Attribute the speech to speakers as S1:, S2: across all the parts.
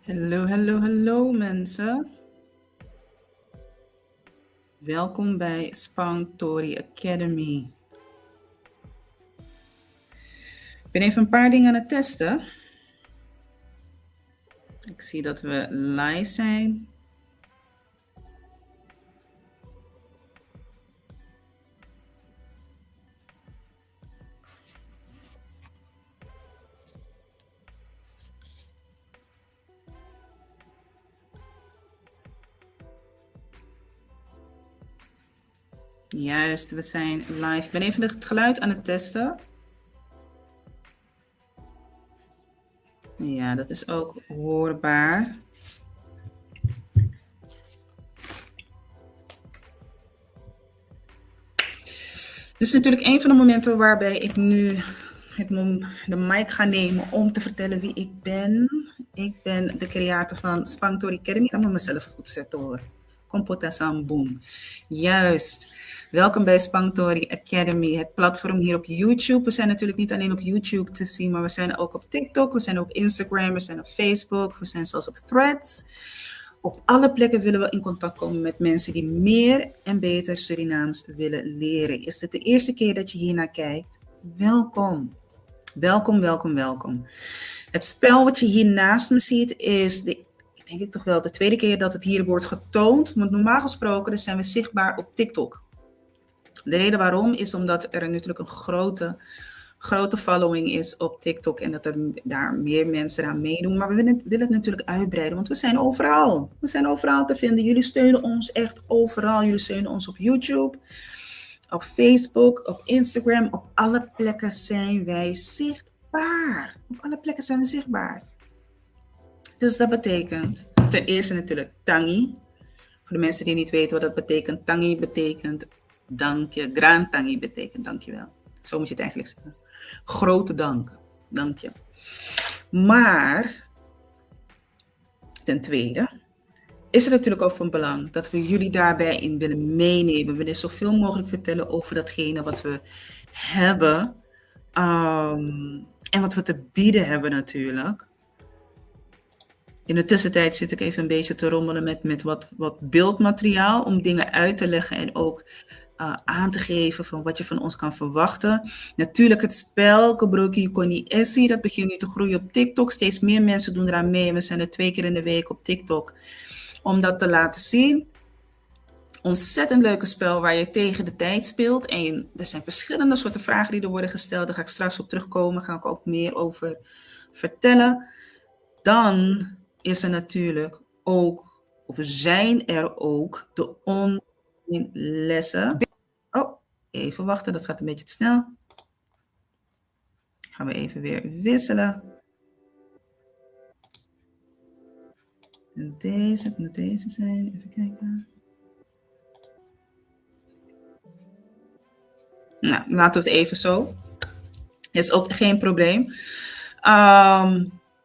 S1: Hallo, hallo, hallo mensen. Welkom bij Tori Academy. Ik ben even een paar dingen aan het testen. Ik zie dat we live zijn. Juist, we zijn live. Ik ben even het geluid aan het testen. Ja, dat is ook hoorbaar. Dit is natuurlijk een van de momenten waarbij ik nu de mic ga nemen om te vertellen wie ik ben. Ik ben de creator van Tori Academy. Dan moet ik mezelf goed zetten hoor. Kompota Samboom. Juist. Welkom bij Tori Academy, het platform hier op YouTube. We zijn natuurlijk niet alleen op YouTube te zien, maar we zijn ook op TikTok, we zijn op Instagram, we zijn op Facebook, we zijn zelfs op Threads. Op alle plekken willen we in contact komen met mensen die meer en beter Surinaams willen leren. Is dit de eerste keer dat je hiernaar kijkt? Welkom. Welkom, welkom, welkom. Het spel wat je hier naast me ziet is denk ik toch wel de tweede keer dat het hier wordt getoond. Want normaal gesproken zijn we zichtbaar op TikTok. De reden waarom is omdat er natuurlijk een grote following is op TikTok en dat er daar meer mensen aan meedoen. Maar we willen het natuurlijk uitbreiden, want we zijn overal. We zijn overal te vinden. Jullie steunen ons echt overal. Jullie steunen ons op YouTube, op Facebook, op Instagram. Op alle plekken zijn wij zichtbaar. Op alle plekken zijn we zichtbaar. Dus dat betekent ten eerste natuurlijk tangi. Voor de mensen die niet weten wat dat betekent. Tangi betekent dank je. Grand tangi betekent dankjewel. Zo moet je het eigenlijk zeggen. Grote dank. Dank je. Maar ten tweede is het natuurlijk ook van belang dat we jullie daarbij in willen meenemen. We willen zoveel mogelijk vertellen over datgene wat we hebben. En wat we te bieden hebben natuurlijk. In de tussentijd zit ik even een beetje te rommelen met wat beeldmateriaal om dingen uit te leggen en ook aan te geven van wat je van ons kan verwachten. Natuurlijk het spel Kabroki Koni Essie, dat begint nu te groeien op TikTok. Steeds meer mensen doen eraan mee en we zijn er 2 keer in de week op TikTok om dat te laten zien. Ontzettend leuke spel waar je tegen de tijd speelt. En er zijn verschillende soorten vragen die er worden gesteld. Daar ga ik straks op terugkomen. Daar ga ik ook meer over vertellen. Dan is er natuurlijk ook, of zijn er ook, de online lessen. Oh, even wachten, dat gaat een beetje te snel. Gaan we even weer wisselen. Deze, het moet deze zijn. Even kijken. Nou, laten we het even zo. Is ook geen probleem.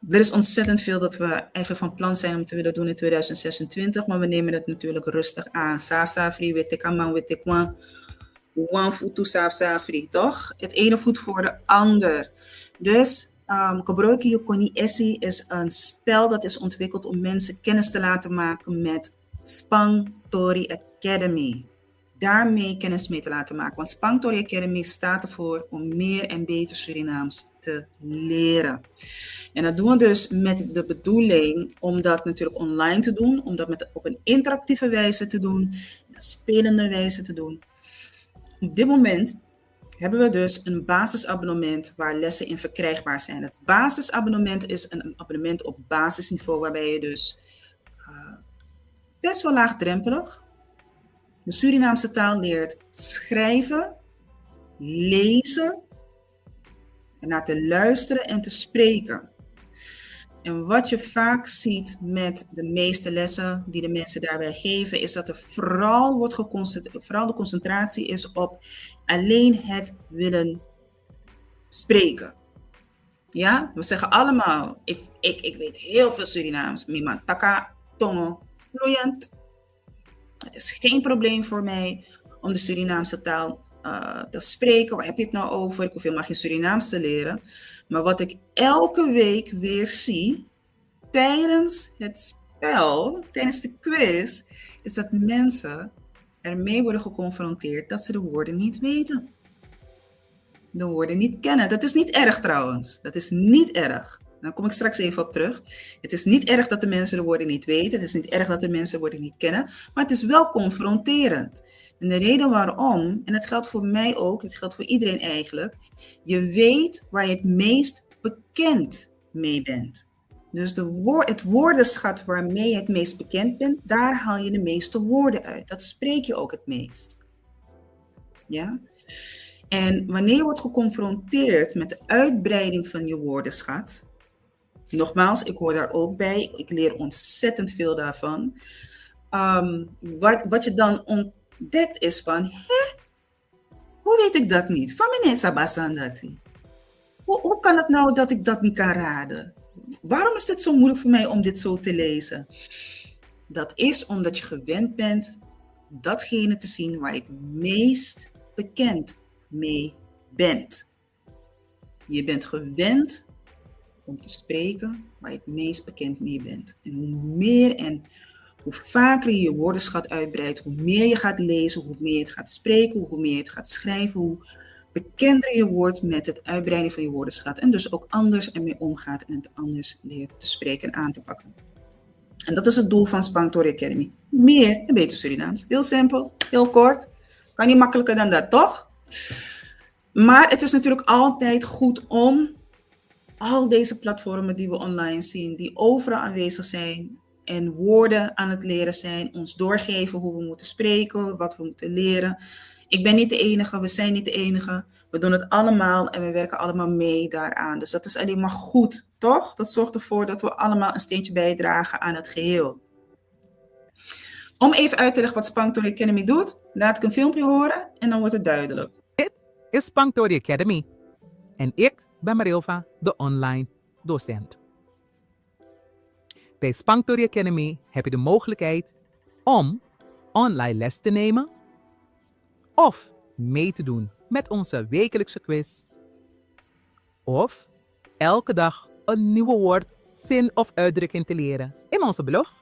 S1: Er is ontzettend veel dat we eigenlijk van plan zijn om te willen doen in 2026, maar we nemen het natuurlijk rustig aan. Safri, wetekaman, wetekwan, one futu safri, toch? Het ene voet voor de ander. Dus Kabroki Yokoni Essie is een spel dat is ontwikkeld om mensen kennis te laten maken met Tori Academy. Daarmee kennis mee te laten maken. Want Tori Academy staat ervoor om meer en beter Surinaams te leren. En dat doen we dus met de bedoeling om dat natuurlijk online te doen, om dat op een interactieve wijze te doen, op een spelende wijze te doen. Op dit moment hebben we dus een basisabonnement waar lessen in verkrijgbaar zijn. Het basisabonnement is een abonnement op basisniveau waarbij je dus best wel laagdrempelig de Surinaamse taal leert schrijven, lezen en naar te luisteren en te spreken. En wat je vaak ziet met de meeste lessen die de mensen daarbij geven, is dat er vooral de concentratie is op alleen het willen spreken. Ja, we zeggen allemaal, ik weet heel veel Surinaams, Mima Taka, Tongo, vloeiend. Het is geen probleem voor mij om de Surinaamse taal te spreken. Waar heb je het nou over? Ik hoef helemaal geen Surinaams te leren. Maar wat ik elke week weer zie, tijdens het spel, tijdens de quiz, is dat mensen ermee worden geconfronteerd dat ze de woorden niet weten. De woorden niet kennen. Dat is niet erg trouwens. Dat is niet erg. Daar kom ik straks even op terug. Het is niet erg dat de mensen de woorden niet weten. Het is niet erg dat de mensen de woorden niet kennen. Maar het is wel confronterend. En de reden waarom, en dat geldt voor mij ook, het geldt voor iedereen eigenlijk. Je weet waar je het meest bekend mee bent. Dus het woordenschat waarmee je het meest bekend bent, daar haal je de meeste woorden uit. Dat spreek je ook het meest. Ja? En wanneer je wordt geconfronteerd met de uitbreiding van je woordenschat, nogmaals, ik hoor daar ook bij, ik leer ontzettend veel daarvan. Wat je dan ontdekt is van, hoe weet ik dat niet? Van meneer Sabasandati. Hoe kan het nou dat ik dat niet kan raden? Waarom is het zo moeilijk voor mij om dit zo te lezen? Dat is omdat je gewend bent datgene te zien waar je het meest bekend mee bent. Je bent gewend om te spreken waar je het meest bekend mee bent. En hoe meer en hoe vaker je je woordenschat uitbreidt, hoe meer je gaat lezen, hoe meer je het gaat spreken, hoe meer je het gaat schrijven, hoe bekender je wordt met het uitbreiden van je woordenschat. En dus ook anders ermee omgaat en het anders leert te spreken en aan te pakken. En dat is het doel van Spanktori Academy. Meer en beter Surinaams. Heel simpel, heel kort. Kan niet makkelijker dan dat, toch? Maar het is natuurlijk altijd goed om al deze platformen die we online zien, die overal aanwezig zijn en woorden aan het leren zijn, ons doorgeven hoe we moeten spreken, wat we moeten leren. Ik ben niet de enige, we zijn niet de enige. We doen het allemaal en we werken allemaal mee daaraan. Dus dat is alleen maar goed, toch? Dat zorgt ervoor dat we allemaal een steentje bijdragen aan het geheel. Om even uit te leggen wat Spanktori Academy doet, laat ik een filmpje horen en dan wordt het duidelijk.
S2: Dit is Spanktori Academy en ik ben Marilva, de online docent. Bij Spanktori Academy heb je de mogelijkheid om online les te nemen of mee te doen met onze wekelijkse quiz of elke dag een nieuwe woord, zin of uitdrukking te leren in onze blog.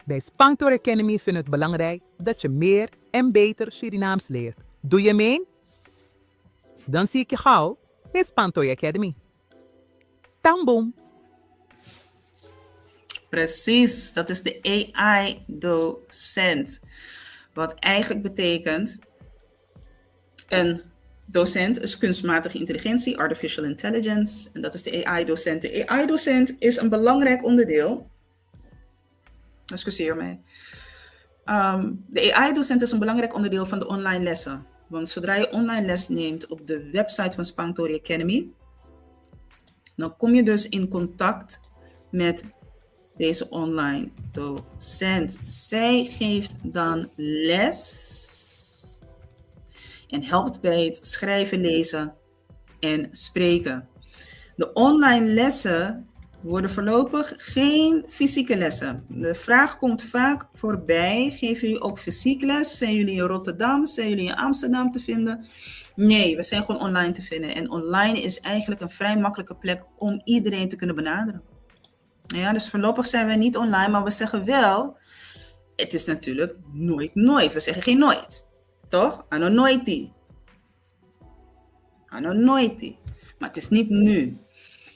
S2: Bij Spanktori Academy vind ik het belangrijk dat je meer en beter Surinaams leert. Doe je mee? Dan zie ik je gauw bij Spanktori Academy. Tamboom!
S1: Precies, dat is de AI-docent. Wat eigenlijk betekent, een docent is kunstmatige intelligentie, artificial intelligence. En dat is de AI-docent. De AI-docent is een belangrijk onderdeel. Excuseer mij. De AI-docent is een belangrijk onderdeel van de online lessen. Want zodra je online les neemt op de website van Spanktori Academy, dan kom je dus in contact met deze online docent. Zij geeft dan les en helpt bij het schrijven, lezen en spreken. De online lessen worden voorlopig geen fysieke lessen. De vraag komt vaak voorbij: geven jullie ook fysiek les? Zijn jullie in Rotterdam? Zijn jullie in Amsterdam te vinden? Nee, we zijn gewoon online te vinden. En online is eigenlijk een vrij makkelijke plek om iedereen te kunnen benaderen. Ja, dus voorlopig zijn we niet online, maar we zeggen wel, het is natuurlijk nooit. We zeggen geen nooit. Toch? Ano nooit. Maar het is niet nu.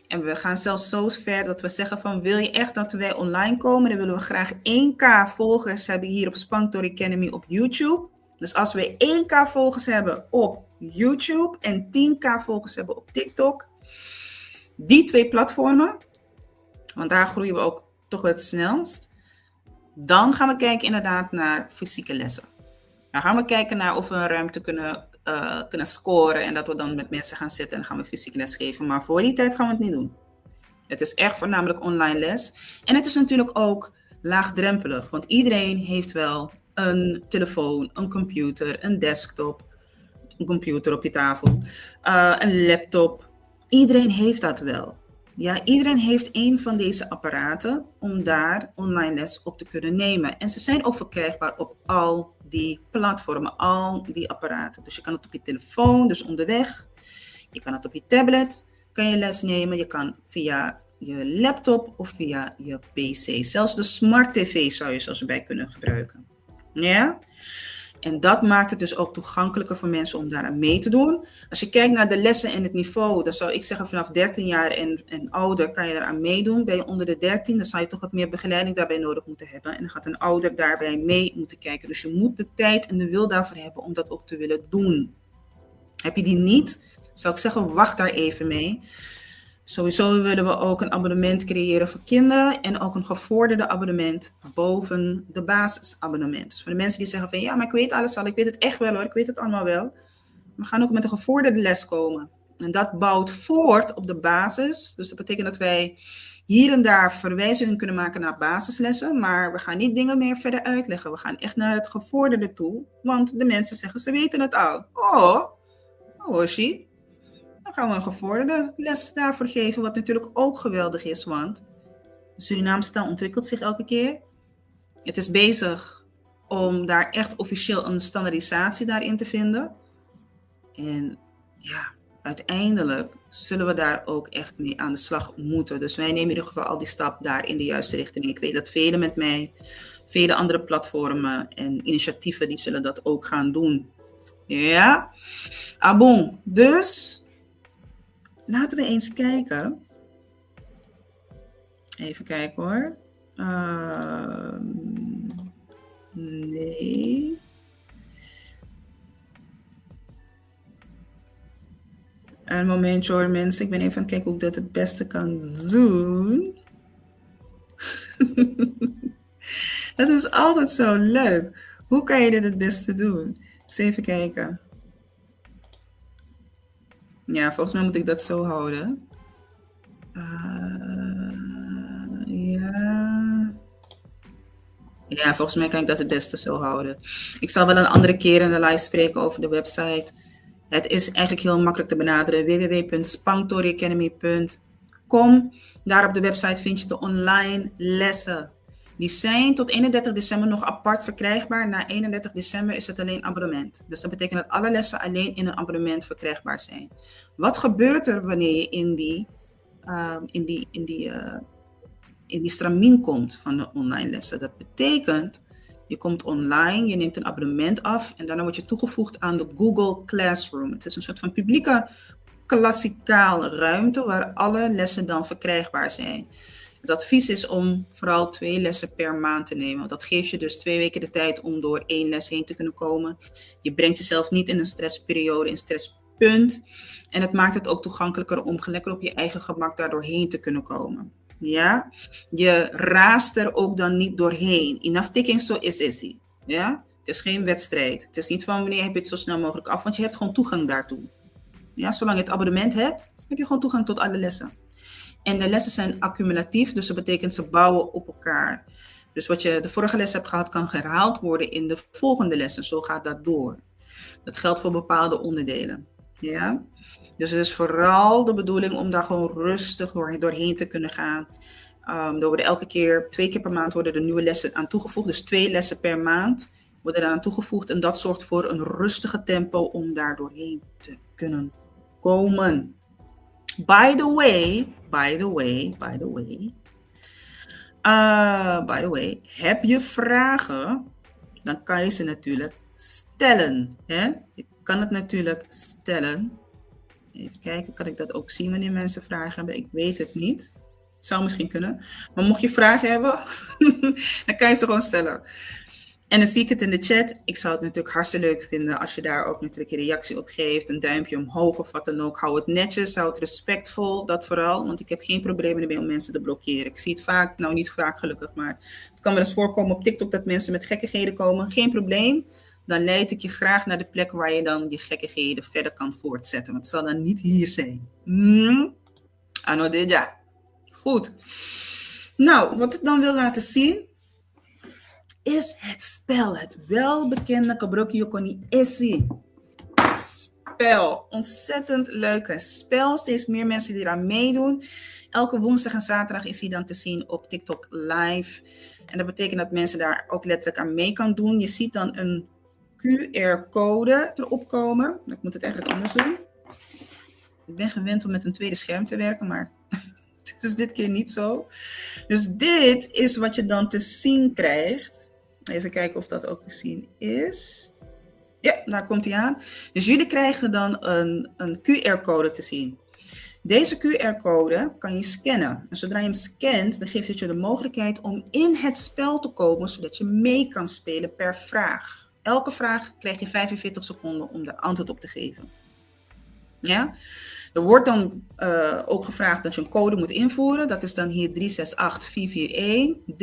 S1: En we gaan zelfs zo ver dat we zeggen van, wil je echt dat wij online komen? Dan willen we graag 1K volgers hebben hier op Spanktori Academy op YouTube. Dus als we 1K volgers hebben op YouTube en 10K volgers hebben op TikTok, die 2 platformen, want daar groeien we ook toch wel het snelst, dan gaan we kijken inderdaad naar fysieke lessen. Dan gaan we kijken naar of we een ruimte kunnen scoren en dat we dan met mensen gaan zitten en dan gaan we fysieke les geven. Maar voor die tijd gaan we het niet doen. Het is echt voornamelijk online les. En het is natuurlijk ook laagdrempelig, want iedereen heeft wel een telefoon, een computer, een desktop, een computer op je tafel, een laptop. Iedereen heeft dat wel. Ja, iedereen heeft een van deze apparaten om daar online les op te kunnen nemen. En ze zijn ook verkrijgbaar op al die platformen, al die apparaten. Dus je kan het op je telefoon, dus onderweg. Je kan het op je tablet, kan je les nemen. Je kan via je laptop of via je PC. Zelfs de smart tv zou je zelfs erbij kunnen gebruiken. Ja? En dat maakt het dus ook toegankelijker voor mensen om daaraan mee te doen. Als je kijkt naar de lessen en het niveau, dan zou ik zeggen vanaf 13 jaar en ouder kan je eraan meedoen. Ben je onder de 13, dan zou je toch wat meer begeleiding daarbij nodig moeten hebben. En dan gaat een ouder daarbij mee moeten kijken. Dus je moet de tijd en de wil daarvoor hebben om dat ook te willen doen. Heb je die niet, zou ik zeggen, wacht daar even mee. Sowieso willen we ook een abonnement creëren voor kinderen en ook een gevorderde abonnement boven de basisabonnement. Dus voor de mensen die zeggen van ja, maar ik weet alles al, ik weet het echt wel hoor, ik weet het allemaal wel. We gaan ook met een gevorderde les komen. En dat bouwt voort op de basis. Dus dat betekent dat wij hier en daar verwijzingen kunnen maken naar basislessen, maar we gaan niet dingen meer verder uitleggen. We gaan echt naar het gevorderde toe, want de mensen zeggen ze weten het al. Hoshi. Dan gaan we een gevorderde les daarvoor geven, wat natuurlijk ook geweldig is, want de Surinaamse taal ontwikkelt zich elke keer. Het is bezig om daar echt officieel een standaardisatie daarin te vinden. En ja, uiteindelijk zullen we daar ook echt mee aan de slag moeten. Dus wij nemen in ieder geval al die stap daar in de juiste richting. Ik weet dat velen met mij, vele andere platformen en initiatieven, die zullen dat ook gaan doen. Ja, bon. Dus laten we eens kijken. Even kijken hoor. Nee. Een momentje hoor mensen. Ik ben even aan het kijken hoe ik dat het beste kan doen. Dat is altijd zo leuk. Hoe kan je dit het beste doen? Eens even kijken. Ja, volgens mij moet ik dat zo houden. Ja, volgens mij kan ik dat het beste zo houden. Ik zal wel een andere keer in de live spreken over de website. Het is eigenlijk heel makkelijk te benaderen. www.spangtoriacademy.com. Daar op de website vind je de online lessen. Die zijn tot 31 december nog apart verkrijgbaar. Na 31 december is het alleen abonnement. Dus dat betekent dat alle lessen alleen in een abonnement verkrijgbaar zijn. Wat gebeurt er wanneer je in die stramien komt van de online lessen? Dat betekent, je komt online, je neemt een abonnement af en daarna word je toegevoegd aan de Google Classroom. Het is een soort van publieke klassikaal ruimte waar alle lessen dan verkrijgbaar zijn. Het advies is om vooral 2 lessen per maand te nemen. Dat geeft je dus 2 weken de tijd om door 1 les heen te kunnen komen. Je brengt jezelf niet in een stressperiode, in stresspunt. En het maakt het ook toegankelijker om lekker op je eigen gemak daar doorheen te kunnen komen. Ja? Je raast er ook dan niet doorheen. Enough taking so is easy. Ja? Het is geen wedstrijd. Het is niet van wanneer heb je het zo snel mogelijk af, want je hebt gewoon toegang daartoe. Ja? Zolang je het abonnement hebt, heb je gewoon toegang tot alle lessen. En de lessen zijn accumulatief, dus dat betekent ze bouwen op elkaar. Dus wat je de vorige les hebt gehad, kan herhaald worden in de volgende lessen. Zo gaat dat door. Dat geldt voor bepaalde onderdelen. Ja? Dus het is vooral de bedoeling om daar gewoon rustig doorheen te kunnen gaan. Er worden elke keer 2 keer per maand worden er nieuwe lessen aan toegevoegd. Dus 2 lessen per maand worden eraan toegevoegd. En dat zorgt voor een rustige tempo om daar doorheen te kunnen komen. By the way, heb je vragen, dan kan je ze natuurlijk stellen. Hè? Je kan het natuurlijk stellen. Even kijken, kan ik dat ook zien wanneer mensen vragen hebben? Ik weet het niet. Zou misschien kunnen. Maar mocht je vragen hebben, dan kan je ze gewoon stellen. En dan zie ik het in de chat. Ik zou het natuurlijk hartstikke leuk vinden als je daar ook natuurlijk je reactie op geeft. Een duimpje omhoog of wat dan ook. Hou het netjes, hou het respectvol, dat vooral. Want ik heb geen problemen ermee om mensen te blokkeren. Ik zie het vaak, nou niet vaak gelukkig, maar het kan wel eens voorkomen op TikTok dat mensen met gekkigheden komen. Geen probleem. Dan leid ik je graag naar de plek waar je dan je gekkigheden verder kan voortzetten. Want het zal dan niet hier zijn. Ano deja. Goed. Nou, wat ik dan wil laten zien is het spel. Het welbekende Kabroki Yokoni Essie. Spel. Ontzettend leuke spel. Steeds meer mensen die eraan meedoen. Elke woensdag en zaterdag is hij dan te zien op TikTok live. En dat betekent dat mensen daar ook letterlijk aan mee kan doen. Je ziet dan een QR-code erop komen. Ik moet het eigenlijk anders doen. Ik ben gewend om met een tweede scherm te werken, maar Dus dit keer niet zo. Dus dit is wat je dan te zien krijgt. Even kijken of dat ook te zien is. Ja, daar komt hij aan. Dus jullie krijgen dan een QR-code te zien. Deze QR-code kan je scannen. En zodra je hem scant, dan geeft het je de mogelijkheid om in het spel te komen, zodat je mee kan spelen per vraag. Elke vraag krijg je 45 seconden om daar antwoord op te geven. Ja? Er wordt dan ook gevraagd dat je een code moet invoeren. Dat is dan hier 368441 360IT441.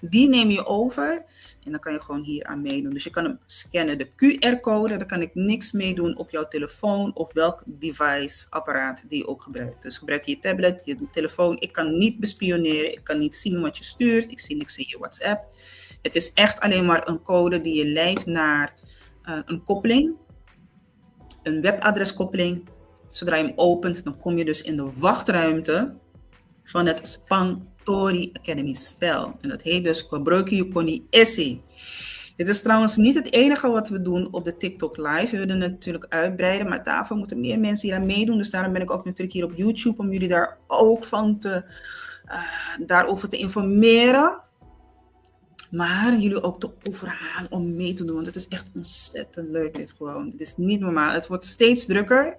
S1: Die neem je over en dan kan je gewoon hier aan meedoen. Dus je kan hem scannen, de QR-code. Daar kan ik niks mee doen op jouw telefoon of welk device, apparaat die je ook gebruikt. Dus gebruik je tablet, je telefoon. Ik kan niet bespioneren, ik kan niet zien wat je stuurt. Ik zie niks in je WhatsApp. Het is echt alleen maar een code die je leidt naar een koppeling. Een webadreskoppeling. Zodra je hem opent, dan kom je dus in de wachtruimte van het Spangtori Academy spel. En dat heet dus Kobroki Yukoni Essie. Dit is trouwens niet het enige wat we doen op de TikTok Live. We willen het natuurlijk uitbreiden, maar daarvoor moeten meer mensen hier aan meedoen. Dus daarom ben ik ook natuurlijk hier op YouTube om jullie daar ook daarover te informeren. Maar jullie ook te overhalen om mee te doen. Want het is echt ontzettend leuk dit gewoon. Het is niet normaal. Het wordt steeds drukker.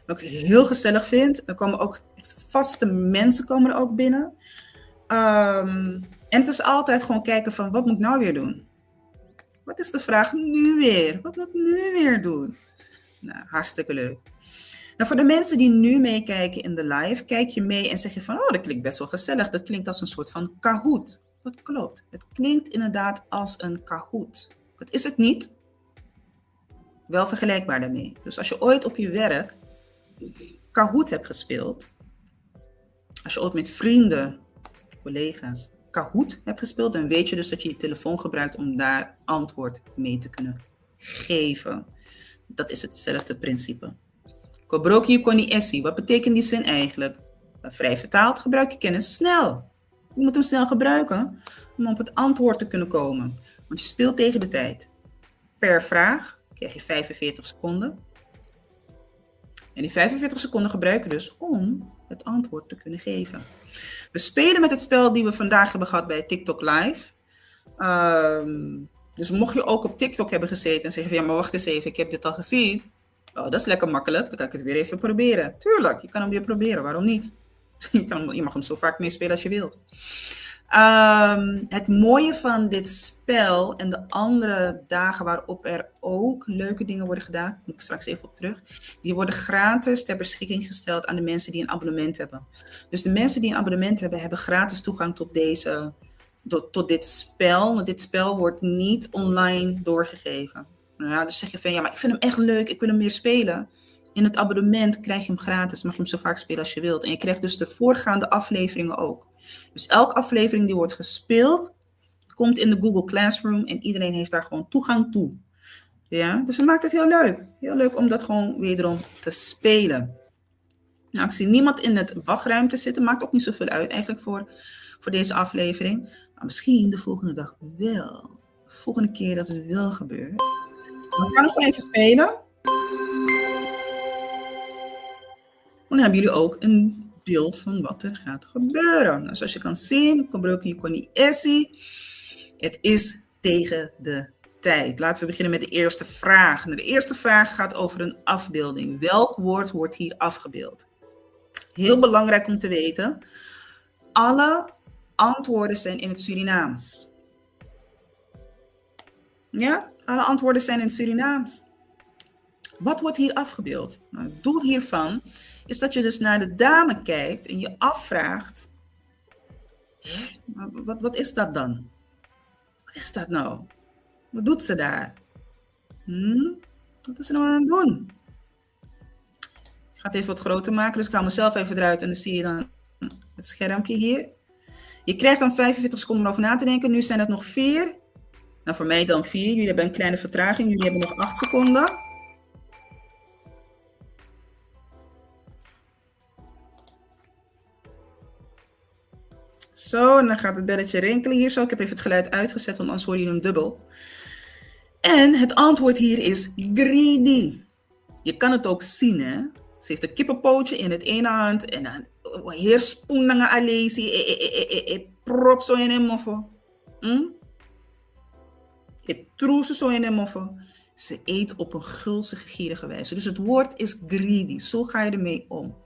S1: Wat ik heel gezellig vind. Er komen ook echt vaste mensen komen er ook binnen. En het is altijd gewoon kijken van wat moet ik nou weer doen? Wat is de vraag nu weer? Wat moet ik nu weer doen? Nou, hartstikke leuk. Nou, voor de mensen die nu meekijken in de live, kijk je mee en zeg je van, oh, dat klinkt best wel gezellig. Dat klinkt als een soort van Kahoot. Dat klopt. Het klinkt inderdaad als een Kahoot. Dat is het niet. Wel vergelijkbaar daarmee. Dus als je ooit op je werk Kahoot hebt gespeeld, als je ooit met vrienden, collega's Kahoot hebt gespeeld, dan weet je dus dat je je telefoon gebruikt om daar antwoord mee te kunnen geven. Dat is hetzelfde principe. Kobroki Yukoni Essie. Wat betekent die zin eigenlijk? Vrij vertaald, gebruik je kennis snel. Je moet hem snel gebruiken om op het antwoord te kunnen komen. Want je speelt tegen de tijd. Per vraag krijg je 45 seconden. En die 45 seconden gebruiken dus om het antwoord te kunnen geven. We spelen met het spel die we vandaag hebben gehad bij TikTok Live. Dus mocht je ook op TikTok hebben gezeten en zeggen van ja, maar wacht eens even, ik heb dit al gezien. Oh, dat is lekker makkelijk, dan kan ik het weer even proberen. Tuurlijk, je kan hem weer proberen, waarom niet? Je mag hem zo vaak meespelen als je wilt. Het mooie van dit spel en de andere dagen waarop er ook leuke dingen worden gedaan, daar kom ik straks even op terug, die worden gratis ter beschikking gesteld aan de mensen die een abonnement hebben. Dus de mensen die een abonnement hebben, hebben gratis toegang tot dit spel. Want dit spel wordt niet online doorgegeven. Nou ja, dus zeg je van ja, maar ik vind hem echt leuk, ik wil hem meer spelen. In het abonnement krijg je hem gratis, mag je hem zo vaak spelen als je wilt. En je krijgt dus de voorgaande afleveringen ook. Dus elke aflevering die wordt gespeeld, komt in de Google Classroom en iedereen heeft daar gewoon toegang toe. Ja, dus dat maakt het heel leuk. Heel leuk om dat gewoon wederom te spelen. Nou, ik zie niemand in het wachtruimte zitten, maakt ook niet zoveel uit eigenlijk voor deze aflevering. Maar misschien de volgende dag wel. De volgende keer dat het wel gebeurt. We gaan nog even spelen. Dan hebben jullie ook een beeld van wat er gaat gebeuren. Nou, zoals je kan zien, Kobroki Yukoni Essie. Het is tegen de tijd. Laten we beginnen met de eerste vraag. De eerste vraag gaat over een afbeelding. Welk woord wordt hier afgebeeld? Heel belangrijk om te weten. Alle antwoorden zijn in het Surinaams. Ja, alle antwoorden zijn in het Surinaams. Wat wordt hier afgebeeld? Nou, het doel hiervan is dat je dus naar de dame kijkt en je afvraagt, wat is dat dan? Wat is dat nou? Wat doet ze daar? Wat is ze nou aan het doen? Ik ga het even wat groter maken, dus ik haal mezelf even eruit en dan zie je dan het schermpje hier. Je krijgt dan 45 seconden om over na te denken. Nu zijn het nog 4. Nou, voor mij dan 4. Jullie hebben een kleine vertraging. Jullie hebben nog 8 seconden. Zo, en dan gaat het belletje rinkelen hier zo. Ik heb even het geluid uitgezet, want anders hoor je hem dubbel. En het antwoord hier is greedy. Je kan het ook zien, hè. Ze heeft een kippenpootje in het ene hand en dan heer spoen naar alesi, prop zo in een moffel. Het troezen zo in een moffel. Ze eet op een gulzige, gierige wijze. Dus het woord is greedy. Zo ga je ermee om.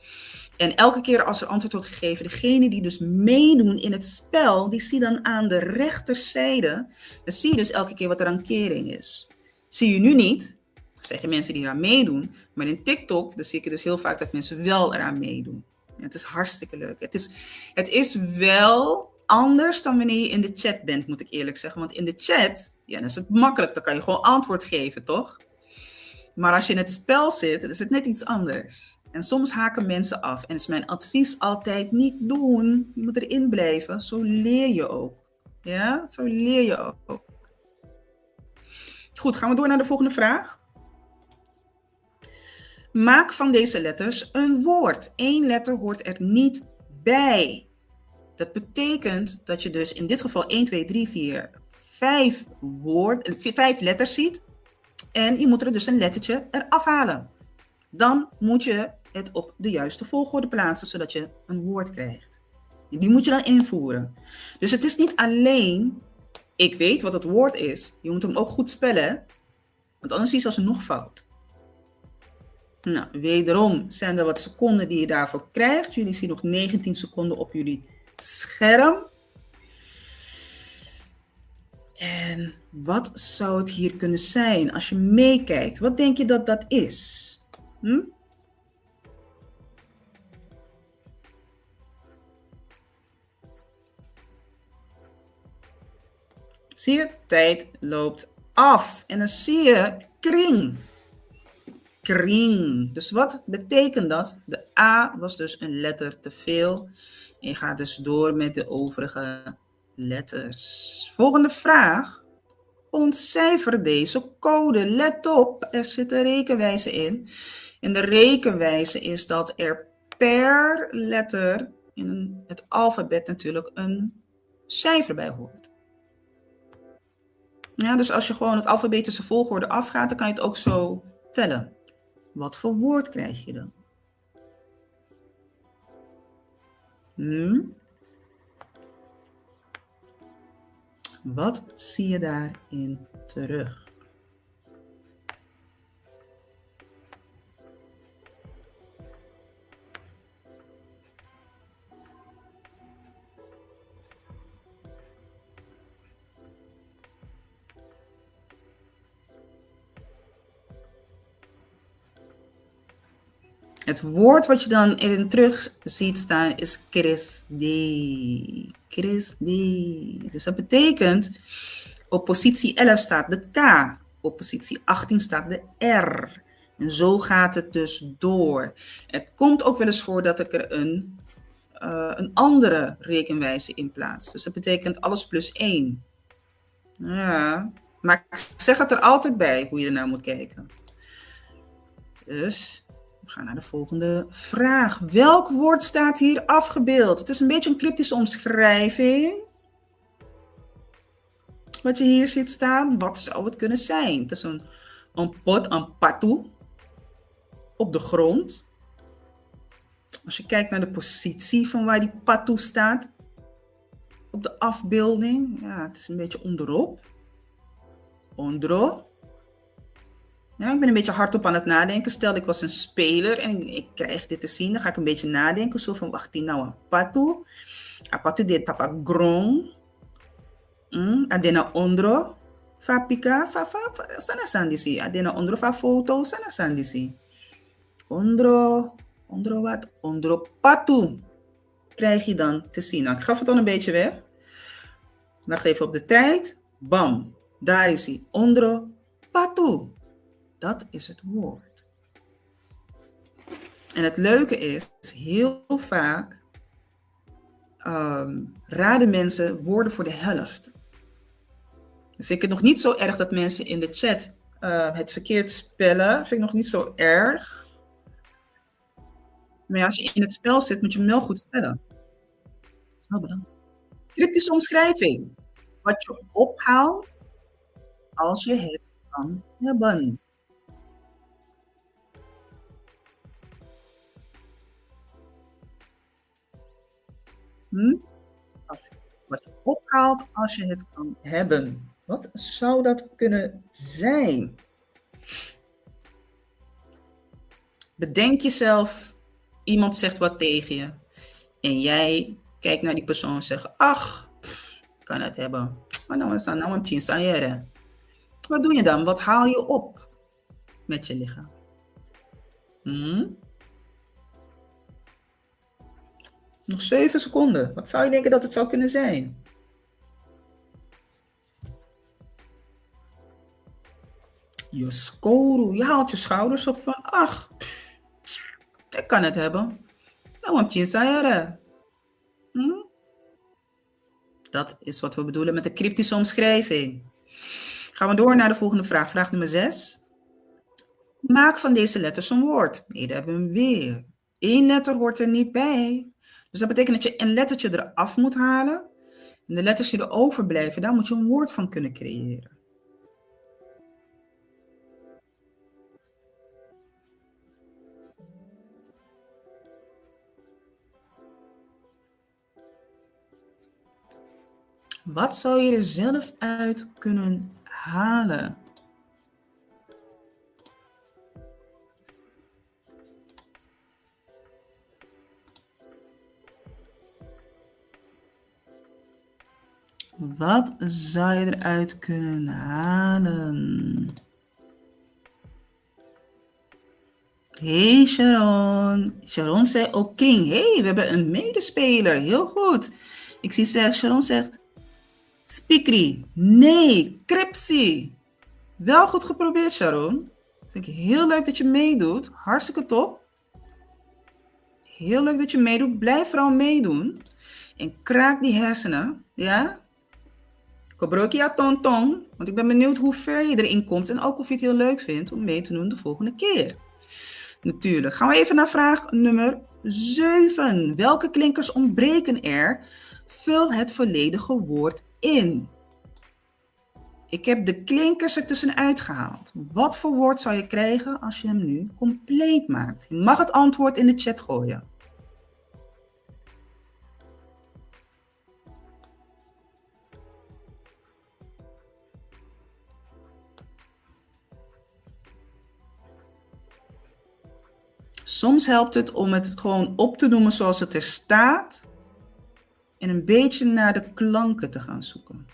S1: En elke keer als er antwoord wordt gegeven, degene die dus meedoen in het spel, die zie dan aan de rechterzijde. Dan zie je dus elke keer wat de rankering is. Zie je nu niet, zeggen mensen die eraan meedoen. Maar in TikTok, dan zie ik dus heel vaak dat mensen wel eraan meedoen. En het is hartstikke leuk. Het is wel anders dan wanneer je in de chat bent, moet ik eerlijk zeggen. Want in de chat, ja, dan is het makkelijk. Dan kan je gewoon antwoord geven, toch? Maar als je in het spel zit, dan is het net iets anders. En soms haken mensen af. En is mijn advies altijd niet doen. Je moet erin blijven. Zo leer je ook. Ja, zo leer je ook. Goed, gaan we door naar de volgende vraag. Maak van deze letters een woord. 1 letter hoort er niet bij. Dat betekent dat je dus in dit geval 1, 2, 3, 4, 5 letters ziet. En je moet er dus een lettertje eraf halen. Dan moet je het op de juiste volgorde plaatsen, zodat je een woord krijgt. Die moet je dan invoeren. Dus het is niet alleen, ik weet wat het woord is. Je moet hem ook goed spellen, want anders is het alsnog fout. Nou, wederom zijn er wat seconden die je daarvoor krijgt. Jullie zien nog 19 seconden op jullie scherm. En wat zou het hier kunnen zijn als je meekijkt? Wat denk je dat dat is? Zie je, tijd loopt af. En dan zie je kring. Kring. Dus wat betekent dat? De A was dus een letter te veel. En je gaat dus door met de overige letters. Volgende vraag. Ontcijfer deze code. Let op, er zit een rekenwijze in. En de rekenwijze is dat er per letter in het alfabet natuurlijk een cijfer bij hoort. Ja, dus als je gewoon het alfabetische volgorde afgaat, dan kan je het ook zo tellen. Wat voor woord krijg je dan? Wat zie je daarin terug? Het woord wat je dan erin terug ziet staan is kresdi. Kresdi. Dus dat betekent, op positie 11 staat de K. Op positie 18 staat de R. En zo gaat het dus door. Het komt ook wel eens voor dat ik er een andere rekenwijze in plaats. Dus dat betekent alles plus 1. Ja, maar ik zeg het er altijd bij hoe je er naar moet kijken. Dus we gaan naar de volgende vraag. Welk woord staat hier afgebeeld? Het is een beetje een cryptische omschrijving. Wat je hier ziet staan, wat zou het kunnen zijn? Het is een pot, een patu, op de grond. Als je kijkt naar de positie van waar die patu staat, op de afbeelding, ja, het is een beetje onderop. Ondro. Ja, ik ben een beetje hardop aan het nadenken. Stel, ik was een speler en ik krijg dit te zien. Dan ga ik een beetje nadenken. Zo van, wacht, nou een patu. A patu de tapa grong. Adena ondro. Fa pika, fa sana sandisi. Adena ondro fa foto, sana sandisi. Ondro wat? Ondro patu. Krijg je dan te zien. Nou, ik gaf het al een beetje weg. Wacht even op de tijd. Bam. Daar is hij. Ondro patu. Dat is het woord. En het leuke is, heel vaak raden mensen woorden voor de helft. Dan vind ik het nog niet zo erg dat mensen in de chat het verkeerd spellen. Vind ik nog niet zo erg. Maar ja, als je in het spel zit, moet je hem wel goed spellen. Dat is wel belangrijk. Cryptische omschrijving. Wat je ophaalt als je het kan hebben. Hm? Wat je ophaalt als je het kan hebben. Wat zou dat kunnen zijn? Bedenk jezelf, iemand zegt wat tegen je. En jij kijkt naar die persoon en zegt, ach, kan het hebben. Maar nou is dat nou een pinsayere. Wat doe je dan? Wat haal je op met je lichaam? Nog 7 seconden. Wat zou je denken dat het zou kunnen zijn? Je skoru. Je haalt je schouders op van, ach, ik kan het hebben. Nou een pinsayere. Dat is wat we bedoelen met de cryptische omschrijving. Gaan we door naar de volgende vraag. Vraag nummer 6. Maak van deze letters een woord. Nee, daar hebben we hem weer. 1 letter hoort er niet bij. Dus dat betekent dat je een lettertje eraf moet halen. En de letters die er overblijven, daar moet je een woord van kunnen creëren. Wat zou je er zelf uit kunnen halen? Wat zou je eruit kunnen halen? Hey Sharon. Sharon zei ook king. Hey, we hebben een medespeler. Heel goed. Ik zie Sharon zegt Spikri. Nee, Cripsy. Wel goed geprobeerd, Sharon. Vind ik heel leuk dat je meedoet. Hartstikke top. Heel leuk dat je meedoet. Blijf vooral meedoen. En kraak die hersenen. Ja? Gebruik je tonton. Want ik ben benieuwd hoe ver je erin komt. En ook of je het heel leuk vindt om mee te doen de volgende keer. Natuurlijk. Gaan we even naar vraag nummer 7. Welke klinkers ontbreken er? Vul het volledige woord in. Ik heb de klinkers er tussenuit gehaald. Wat voor woord zou je krijgen als je hem nu compleet maakt? Je mag het antwoord in de chat gooien. Soms helpt het om het gewoon op te noemen zoals het er staat en een beetje naar de klanken te gaan zoeken.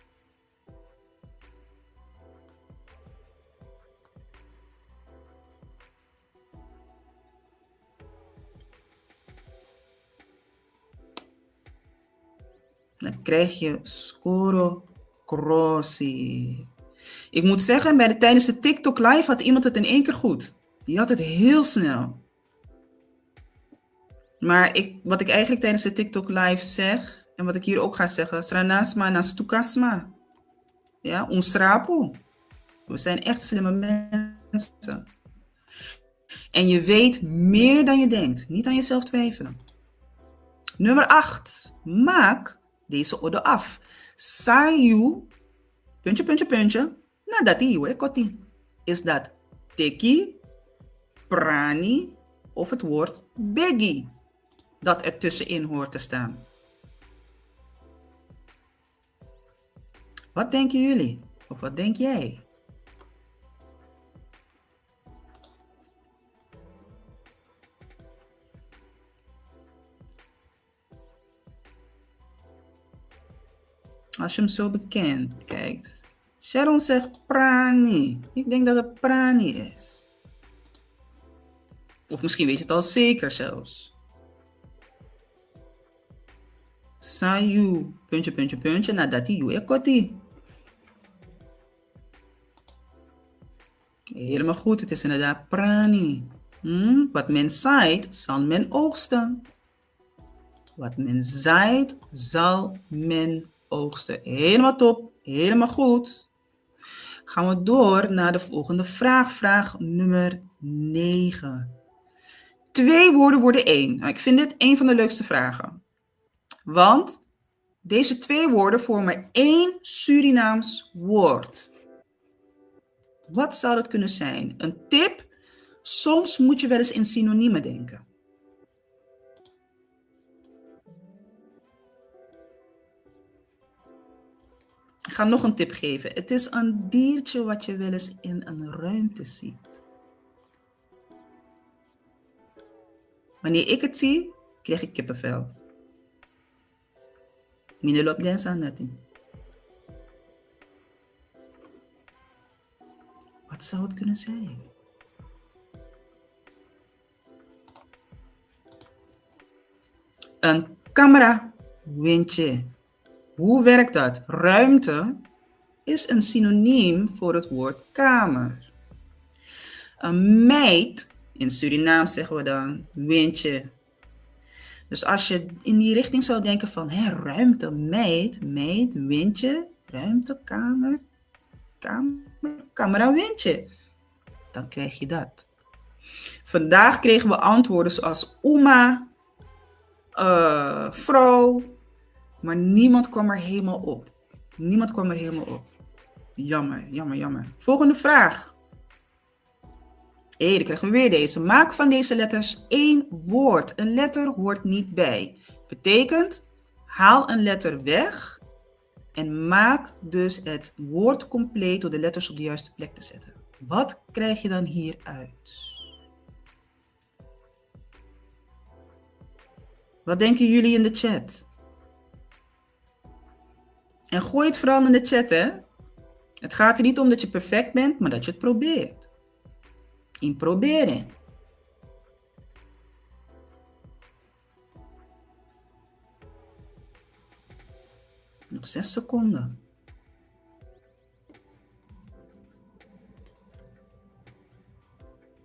S1: Dan krijg je scoro crossi. Ik moet zeggen, tijdens de TikTok live had iemand het in 1 keer goed. Die had het heel snel. Maar wat ik eigenlijk tijdens de TikTok live zeg, en wat ik hier ook ga zeggen, sranasma nastukasma. Ja, onsrapo. We zijn echt slimme mensen. En je weet meer dan je denkt. Niet aan jezelf twijfelen. Nummer 8. Maak deze orde af. Sayu, puntje, puntje, puntje. Nadati, koti. Is dat teki, prani of het woord begi dat er tussenin hoort te staan? Wat denken jullie? Of wat denk jij? Als je hem zo bekend kijkt. Sharon zegt prani. Ik denk dat het prani is. Of misschien weet je het al zeker zelfs. Sayu, puntje, puntje, puntje, nadati yu ekoti. Helemaal goed, het is inderdaad prani. Wat men zaait, zal men oogsten. Wat men zaait, zal men oogsten. Helemaal top, helemaal goed. Gaan we door naar de volgende vraag, vraag nummer 9. 2 woorden worden 1. Nou, ik vind dit een van de leukste vragen. Want deze 2 woorden vormen 1 Surinaams woord. Wat zou dat kunnen zijn? Een tip? Soms moet je wel eens in synoniemen denken. ga nog een tip geven. Het is een diertje wat je wel eens in een ruimte ziet. Wanneer ik het zie, krijg ik kippenvel. Mine loopt dens aan dat niet. Wat zou het kunnen zijn? Een camera-windje. Hoe werkt dat? Ruimte is een synoniem voor het woord kamer. Een meid, in Surinaam zeggen we dan windje. Dus als je in die richting zou denken van ruimte, meid, windje, ruimte, kamer, camera, windje. Dan krijg je dat. Vandaag kregen we antwoorden zoals oma, vrouw, maar niemand kwam er helemaal op. Jammer. Volgende vraag. Dan krijgen we weer deze. Maak van deze letters 1 woord. Een letter hoort niet bij. Betekent, haal een letter weg en maak dus het woord compleet door de letters op de juiste plek te zetten. Wat krijg je dan hieruit? Wat denken jullie in de chat? En gooi het vooral in de chat, hè? Het gaat er niet om dat je perfect bent, maar dat je het probeert. In proberen. Nog 6 seconden.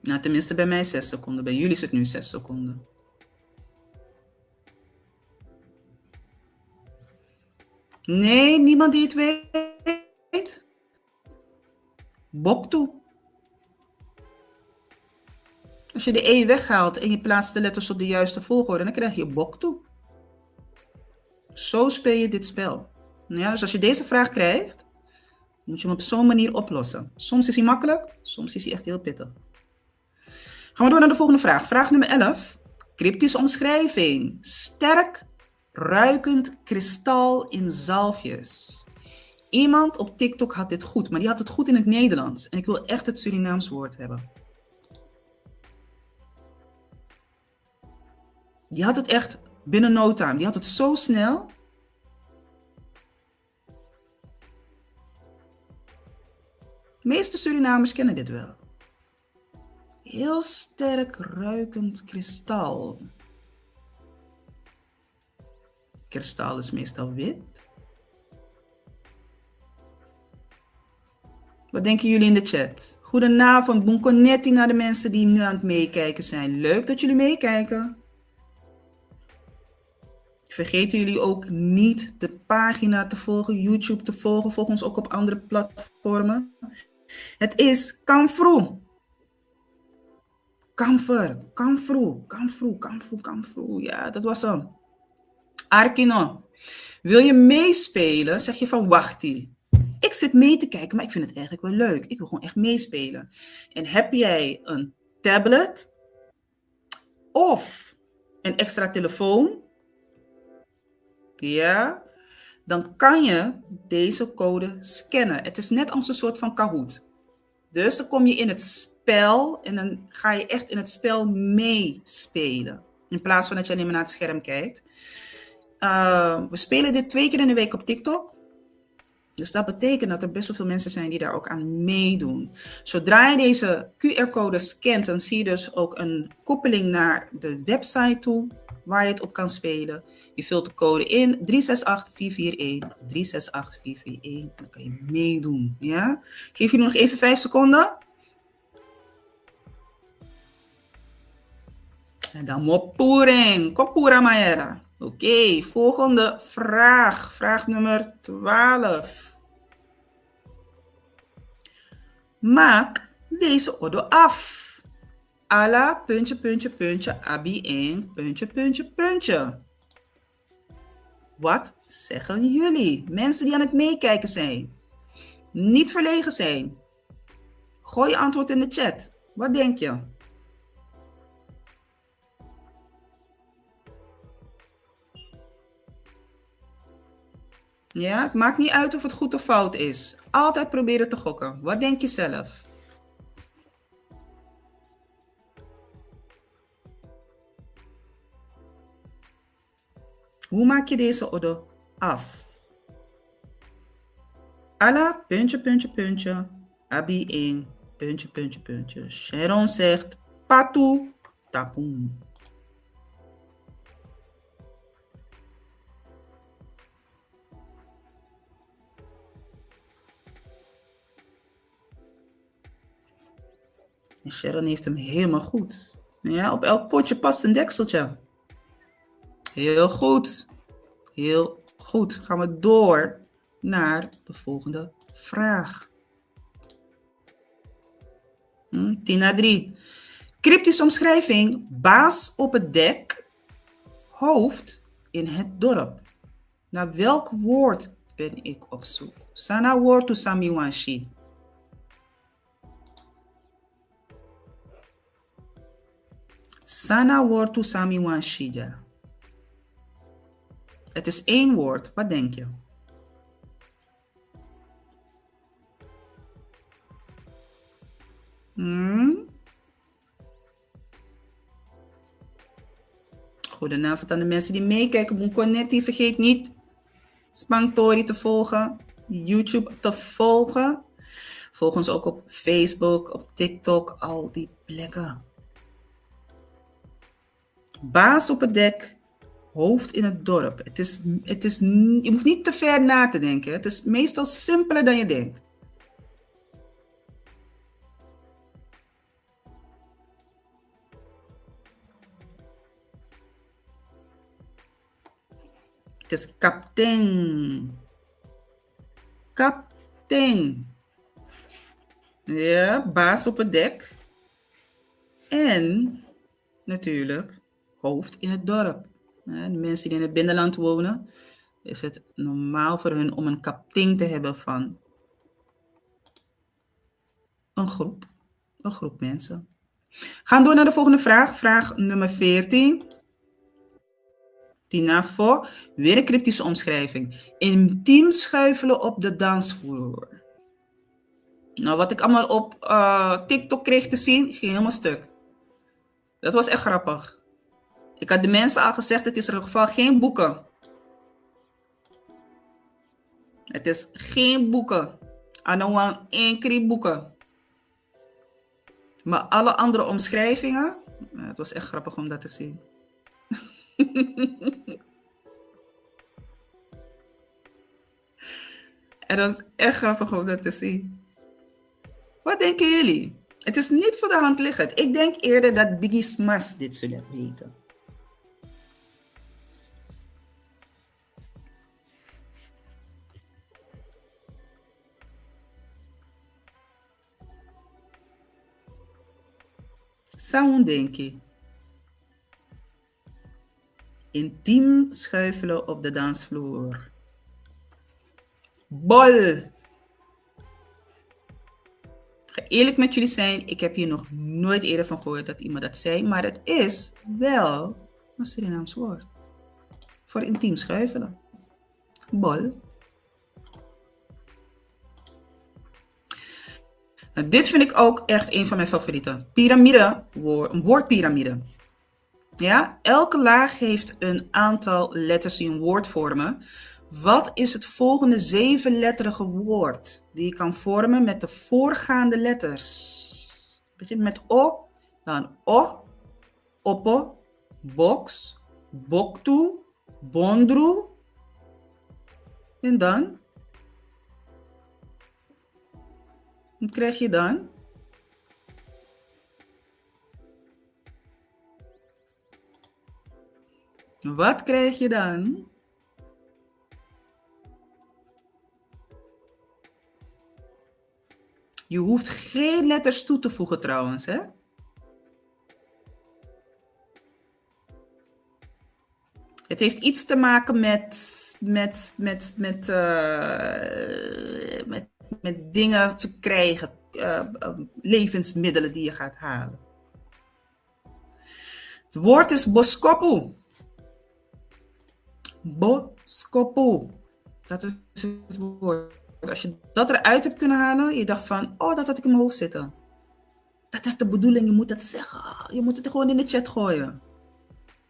S1: Nou, tenminste bij mij 6 seconden. Bij jullie is het nu 6 seconden. Nee, niemand die het weet? Boktoe. Als je de E weghaalt en je plaatst de letters op de juiste volgorde, dan krijg je boktoe. Zo speel je dit spel. Ja, dus als je deze vraag krijgt, moet je hem op zo'n manier oplossen. Soms is hij makkelijk, soms is hij echt heel pittig. Gaan we door naar de volgende vraag. Vraag nummer 11. Cryptische omschrijving. Sterk ruikend kristal in zalfjes. Iemand op TikTok had dit goed, maar die had het goed in het Nederlands. En ik wil echt het Surinaams woord hebben. Die had het echt binnen no time. Die had het zo snel. De meeste Surinamers kennen dit wel. Heel sterk ruikend kristal. Kristal is meestal wit. Wat denken jullie in de chat? Goedenavond, bonconetti naar de mensen die nu aan het meekijken zijn. Leuk dat jullie meekijken. Vergeten jullie ook niet de pagina te volgen, YouTube te volgen. Volg ons ook op andere platformen. Het is Kamfru. Kamfru. Ja, dat was hem. Arkino. Wil je meespelen? Zeg je van wachtie. Ik zit mee te kijken, maar ik vind het eigenlijk wel leuk. Ik wil gewoon echt meespelen. En heb jij een tablet of een extra telefoon? Ja, dan kan je deze code scannen. Het is net als een soort van Kahoot. Dus dan kom je in het spel en dan ga je echt in het spel meespelen. In plaats van dat je alleen maar naar het scherm kijkt. We spelen dit 2 keer in de week op TikTok. Dus dat betekent dat er best wel veel mensen zijn die daar ook aan meedoen. Zodra je deze QR-code scant, dan zie je dus ook een koppeling naar de website toe waar je het op kan spelen. Je vult de code in, 368441, 368441. Dan kan je meedoen. Ja? Ik geef jullie nog even 5 seconden. En dan mopuring. Kopura maera. Oké, volgende vraag. Vraag nummer 12. Maak deze odo af. Ala, puntje, abi en, puntje. Wat zeggen jullie? Mensen die aan het meekijken zijn. Niet verlegen zijn. Gooi je antwoord in de chat. Wat denk je? Ja, het maakt niet uit of het goed of fout is. Altijd proberen te gokken. Wat denk je zelf? Hoe maak je deze orde af? Alla, puntje, puntje, puntje. Abi 1, puntje, puntje, puntje. Sharon zegt, patu, tapoen. En Sharon heeft hem helemaal goed. Ja, op elk potje past een dekseltje. Heel goed. Heel goed. Gaan we door naar de volgende vraag. 10-3. Cryptische omschrijving. Baas op het dek. Hoofd in het dorp. Naar welk woord ben ik op zoek? Sana woord to samiwanshi. Sana woord to samiwanshi. Het is één woord. Wat denk je? Goedenavond aan de mensen die meekijken. Boenkonetti, vergeet niet Spanktori te volgen, YouTube te volgen. Volg ons ook op Facebook, op TikTok, al die plekken. Baas op het dek, hoofd in het dorp. Je hoeft niet te ver na te denken. Het is meestal simpeler dan je denkt. Het is kapitein. Kapitein. Ja, baas op het dek. En natuurlijk hoofd in het dorp. De mensen die in het binnenland wonen, is het normaal voor hun om een kapitein te hebben van een groep mensen. Gaan door naar de volgende vraag. Vraag nummer 14. Tinafo, weer een cryptische omschrijving. Intiem schuifelen op de dansvloer. Nou, wat ik allemaal op TikTok kreeg te zien, ging helemaal stuk. Dat was echt grappig. Ik had de mensen al gezegd, het is in ieder geval geen boeken. Het is geen boeken. I don't want één boeken. Maar alle andere omschrijvingen, het was echt grappig om dat te zien. En dat is echt grappig om dat te zien. Wat denken jullie? Het is niet voor de hand liggend. Ik denk eerder dat Biggie Smash dit zullen weten. Sound denk je? Intiem schuifelen op de dansvloer. Bol. Ik ga eerlijk met jullie zijn, ik heb hier nog nooit eerder van gehoord dat iemand dat zei, maar het is wel een Surinaams woord. Voor intiem schuifelen. Bol. Nou, dit vind ik ook echt een van mijn favorieten. Piramide, een woordpiramide. Ja, elke laag heeft een aantal letters die een woord vormen. Wat is het volgende 7-letterige woord die je kan vormen met de voorgaande letters? Het begint met O, dan O, Oppo, Box, Boktu, Bondru. En dan? Wat krijg je dan? Wat krijg je dan? Je hoeft geen letters toe te voegen trouwens, hè? Het heeft iets te maken met dingen verkrijgen, levensmiddelen die je gaat halen. Het woord is boskopu. Boskopu. Dat is het woord. Als je dat eruit hebt kunnen halen, je dacht van, oh, dat had ik in mijn hoofd zitten. Dat is de bedoeling, je moet het zeggen. Je moet het gewoon in de chat gooien.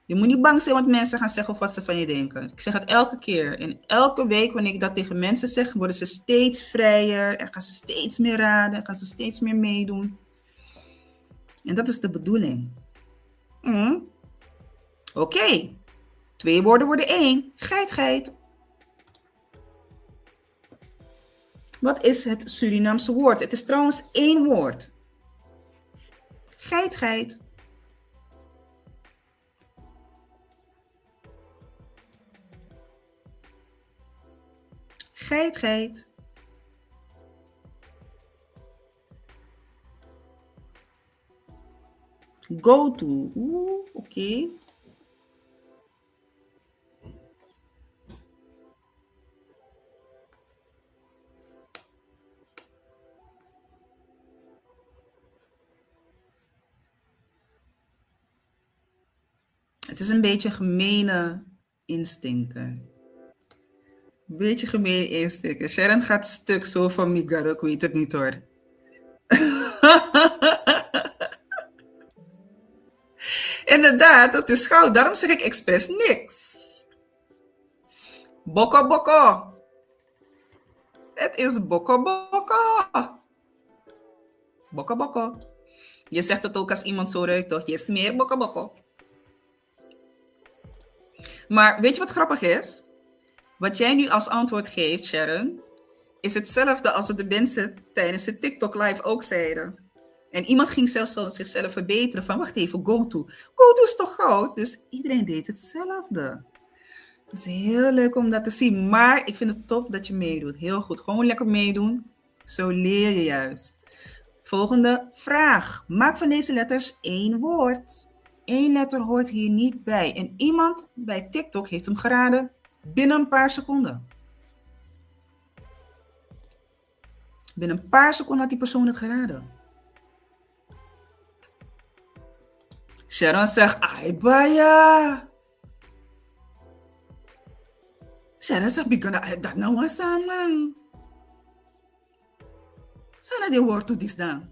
S1: Je moet niet bang zijn wat mensen gaan zeggen of wat ze van je denken. Ik zeg het elke keer. En elke week wanneer ik dat tegen mensen zeg, worden ze steeds vrijer. En gaan ze steeds meer raden. En gaan ze steeds meer meedoen. En dat is de bedoeling. Oké. 2 woorden worden 1. Geit, geit. Wat is het Surinaamse woord? Het is trouwens 1 woord. Geit, geit. Geit, geit. Go to. Oké. Het is een beetje gemene instinker. Beetje gemene instinker. Sharon gaat stuk zo van Migaro, ik weet het niet hoor. Inderdaad, dat is goud. Daarom zeg ik expres niks. Boko boko. Het is boko boko. Boko boko. Je zegt het ook als iemand zo ruikt, toch? Je smeert boko boko. Maar weet je wat grappig is? Wat jij nu als antwoord geeft, Sharon, is hetzelfde als wat de mensen tijdens de TikTok live ook zeiden. En iemand ging zelfs zichzelf verbeteren van, wacht even, go to. Go to is toch goud? Dus iedereen deed hetzelfde. Het is heel leuk om dat te zien. Maar ik vind het top dat je meedoet. Heel goed. Gewoon lekker meedoen. Zo leer je juist. Volgende vraag. Maak van deze letters 1 woord. 1 letter hoort hier niet bij. En iemand bij TikTok heeft hem geraden binnen een paar seconden. Binnen een paar seconden had die persoon het geraden. Sharon zegt, ai baya. Sharon zegt, bigana dat nou was samen. Sana die woord toe dis dan.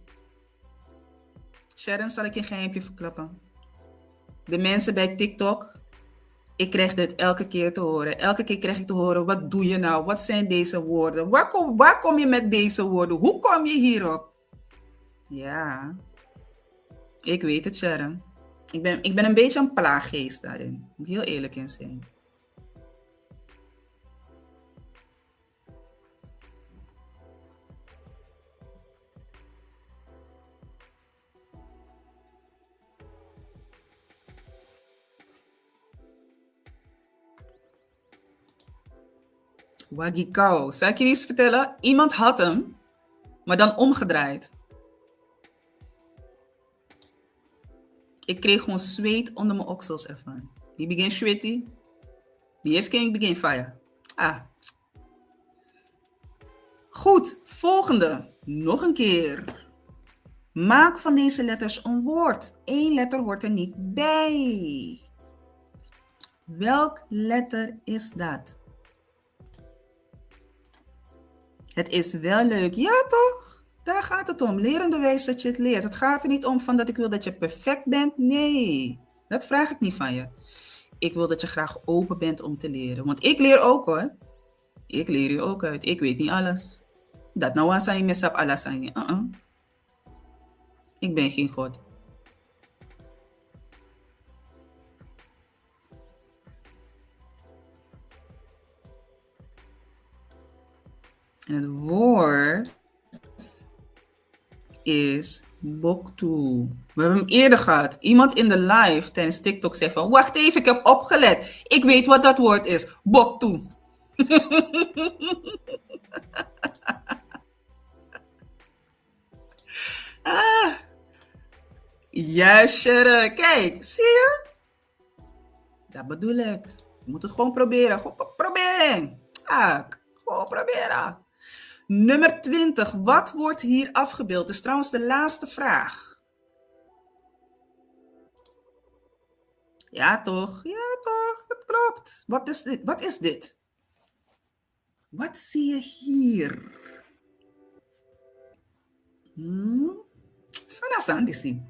S1: Sharon, zal ik je een geheimje verklappen. De mensen bij TikTok, ik krijg dit elke keer te horen. Elke keer krijg ik te horen, wat doe je nou? Wat zijn deze woorden? Waar kom je met deze woorden? Hoe kom je hierop? Ja, ik weet het, Sharon. Ik ben een beetje een plaaggeest daarin. Moet ik heel eerlijk in zijn. Wagikau. Zal ik je iets vertellen? Iemand had hem, maar dan omgedraaid. Ik kreeg gewoon zweet onder mijn oksels ervan. Die begin sweaty. Die eerste keer begin fire. Goed, volgende. Nog een keer. Maak van deze letters een woord. 1 letter hoort er niet bij. Welk letter is dat? Het is wel leuk. Ja, toch? Daar gaat het om. Lerenderwijs dat je het leert. Het gaat er niet om van dat ik wil dat je perfect bent. Nee, dat vraag ik niet van je. Ik wil dat je graag open bent om te leren. Want ik leer ook hoor. Ik leer je ook uit. Ik weet niet alles. Dat nou aan zijn mesap alles aan je. Ik ben geen God. En het woord is boktu. We hebben hem eerder gehad. Iemand in de live tijdens TikTok zei van, wacht even, ik heb opgelet. Ik weet wat dat woord is. Boktu. Juist, Sharon. Kijk, zie je? Dat bedoel ik. Je moet het gewoon proberen. Gewoon proberen. Gewoon proberen. Nummer 20. Wat wordt hier afgebeeld? Dat is trouwens de laatste vraag. Ja, toch? Ja, toch? Het klopt. Wat is dit? Wat is dit? Wat zie je hier? Sana sandisi.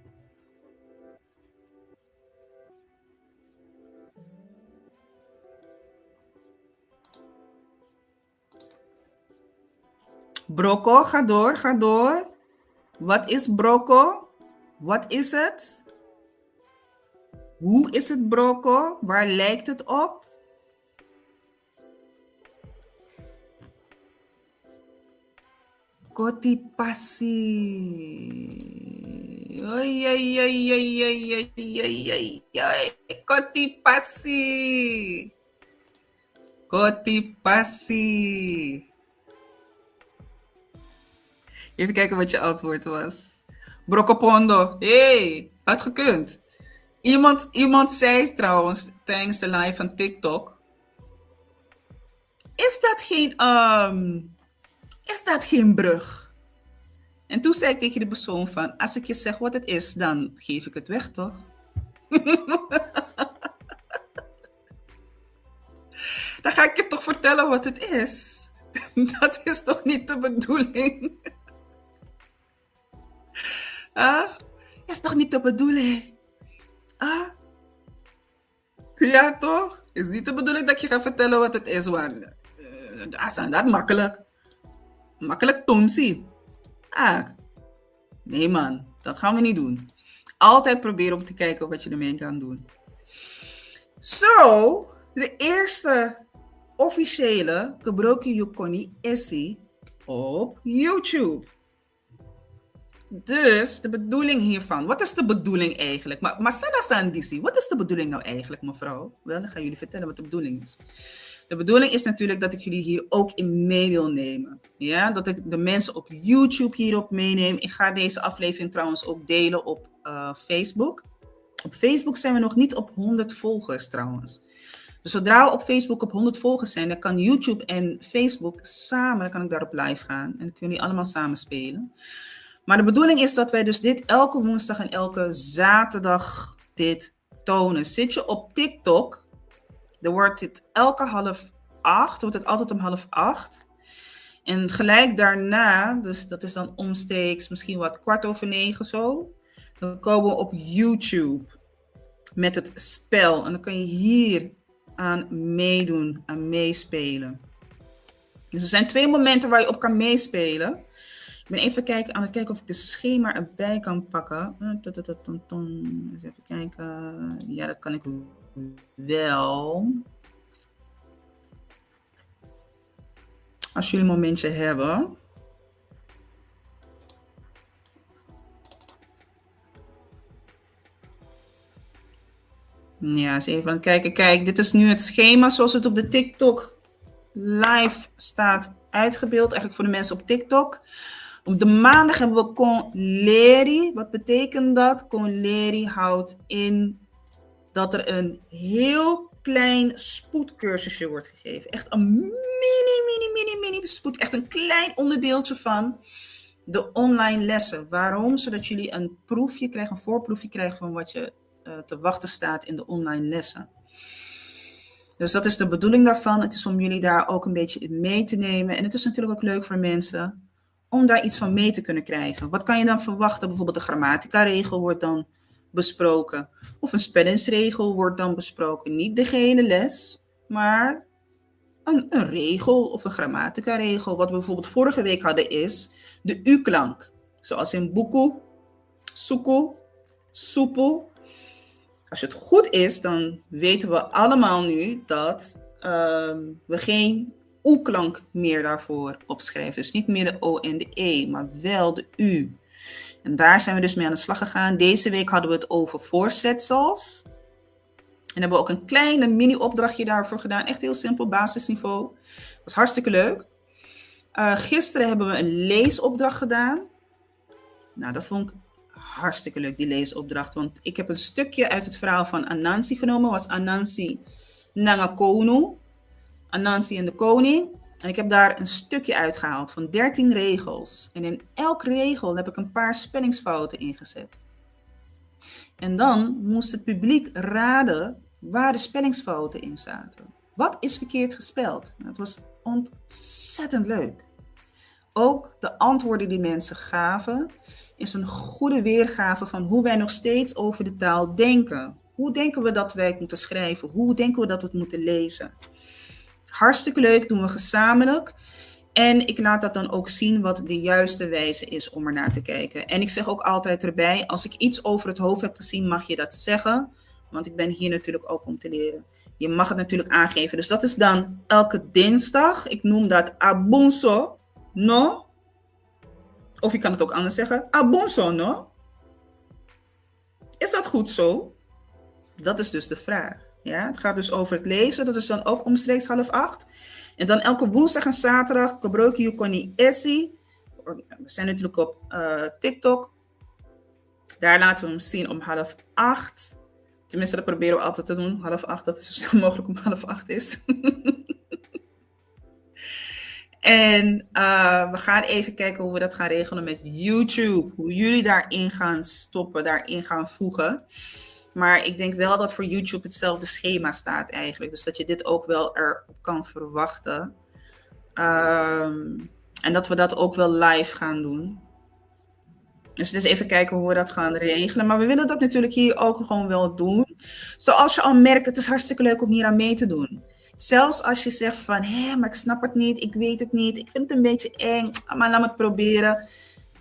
S1: Brocco, ga door, ga door. Wat is brocco? Wat is het? Hoe is het brocco? Waar lijkt het op? Kotipasi. Oy, oy, oy, oy, oy, oy, oy, oy, oy. Kotipasi. Kotipasi. Even kijken wat je antwoord was. Broccopondo. Hey, had gekund. Iemand zei trouwens tijdens de live van TikTok. Is dat geen brug? En toen zei ik tegen de persoon van, als ik je zeg wat het is, dan geef ik het weg, toch? Dan ga ik je toch vertellen wat het is. Dat is toch niet de bedoeling? Is toch niet de bedoeling? Ja, toch? Is niet de bedoeling dat je gaat vertellen wat het is, want dat makkelijk. Makkelijk tomsie. Nee man, dat gaan we niet doen. Altijd proberen om te kijken wat je ermee kan doen. Zo, de eerste officiële Gebroken Yukoni Essie op YouTube. Dus de bedoeling hiervan, wat is de bedoeling eigenlijk? Maar Sana Sandisi, wat is de bedoeling nou eigenlijk, mevrouw? Wel, dan gaan jullie vertellen wat de bedoeling is. De bedoeling is natuurlijk dat ik jullie hier ook in mee wil nemen. Ja, dat ik de mensen op YouTube hierop meeneem. Ik ga deze aflevering trouwens ook delen op Facebook. Op Facebook zijn we nog niet op 100 volgers trouwens. Dus zodra we op Facebook op 100 volgers zijn, dan kan YouTube en Facebook samen, dan kan ik daarop live gaan. En dan kunnen jullie allemaal samen spelen. Maar de bedoeling is dat wij dus dit elke woensdag en elke zaterdag dit tonen. Zit je op TikTok, dan wordt het elke 7:30, wordt het altijd om 7:30. En gelijk daarna, dus dat is dan omstreeks misschien wat 8:15 zo, dan komen we op YouTube met het spel. En dan kan je hier aan meedoen, aan meespelen. Dus er zijn 2 momenten waar je op kan meespelen. Ik ben even aan het kijken of ik de schema erbij kan pakken. Eens even kijken. Ja, dat kan ik wel. Als jullie een momentje hebben. Ja, eens even aan het kijken. Kijk, dit is nu het schema zoals het op de TikTok live staat uitgebeeld. Eigenlijk voor de mensen op TikTok. Op de maandag hebben we Conleri. Wat betekent dat? Conleri houdt in dat er een heel klein spoedcursusje wordt gegeven. Echt een mini spoed. Echt een klein onderdeeltje van de online lessen. Waarom? Zodat jullie een proefje krijgen, een voorproefje krijgen van wat je te wachten staat in de online lessen. Dus dat is de bedoeling daarvan. Het is om jullie daar ook een beetje in mee te nemen. En het is natuurlijk ook leuk voor mensen om daar iets van mee te kunnen krijgen. Wat kan je dan verwachten? Bijvoorbeeld de grammatica-regel wordt dan besproken. Of een spellingsregel wordt dan besproken. Niet de gehele les, maar een regel of een grammatica-regel. Wat we bijvoorbeeld vorige week hadden is de U-klank. Zoals in boeku, suku, soepel. Als het goed is, dan weten we allemaal nu dat we geen U-klank meer daarvoor opschrijven. Dus niet meer de O en de E, maar wel de U. En daar zijn we dus mee aan de slag gegaan. Deze week hadden we het over voorzetsels. En hebben we ook een kleine mini-opdrachtje daarvoor gedaan. Echt heel simpel, basisniveau. Dat was hartstikke leuk. Gisteren hebben we een leesopdracht gedaan. Nou, dat vond ik hartstikke leuk, die leesopdracht. Want ik heb een stukje uit het verhaal van Anansi genomen. Was Anansi Nangakono. Anansi en de koning. En ik heb daar een stukje uitgehaald van 13 regels. En in elke regel heb ik een paar spellingsfouten ingezet. En dan moest het publiek raden waar de spellingsfouten in zaten. Wat is verkeerd gespeld? Het was ontzettend leuk. Ook de antwoorden die mensen gaven, is een goede weergave van hoe wij nog steeds over de taal denken. Hoe denken we dat wij het moeten schrijven? Hoe denken we dat we het moeten lezen? Hartstikke leuk, doen we gezamenlijk. En ik laat dat dan ook zien wat de juiste wijze is om er naar te kijken. En ik zeg ook altijd erbij, als ik iets over het hoofd heb gezien, mag je dat zeggen. Want ik ben hier natuurlijk ook om te leren. Je mag het natuurlijk aangeven. Dus dat is dan elke dinsdag. Ik noem dat abunso, no? Of je kan het ook anders zeggen. Abunso, no? Is dat goed zo? Dat is dus de vraag. Ja, het gaat dus over het lezen. Dat is dan ook omstreeks 7:30. En dan elke woensdag en zaterdag. Gebruiken Yukoni Essie. We zijn natuurlijk op TikTok. Daar laten we hem zien om 7:30. Tenminste, dat proberen we altijd te doen. 7:30, dat het zo snel mogelijk om 7:30 is. En we gaan even kijken hoe we dat gaan regelen met YouTube. Hoe jullie daarin gaan stoppen, daarin gaan voegen. Maar ik denk wel dat voor YouTube hetzelfde schema staat eigenlijk. Dus dat je dit ook wel erop kan verwachten. En dat we dat ook wel live gaan doen. Dus even kijken hoe we dat gaan regelen. Maar we willen dat natuurlijk hier ook gewoon wel doen. Zoals je al merkt, het is hartstikke leuk om hier aan mee te doen. Zelfs als je zegt van, maar ik snap het niet, ik weet het niet, ik vind het een beetje eng, maar laat me het proberen.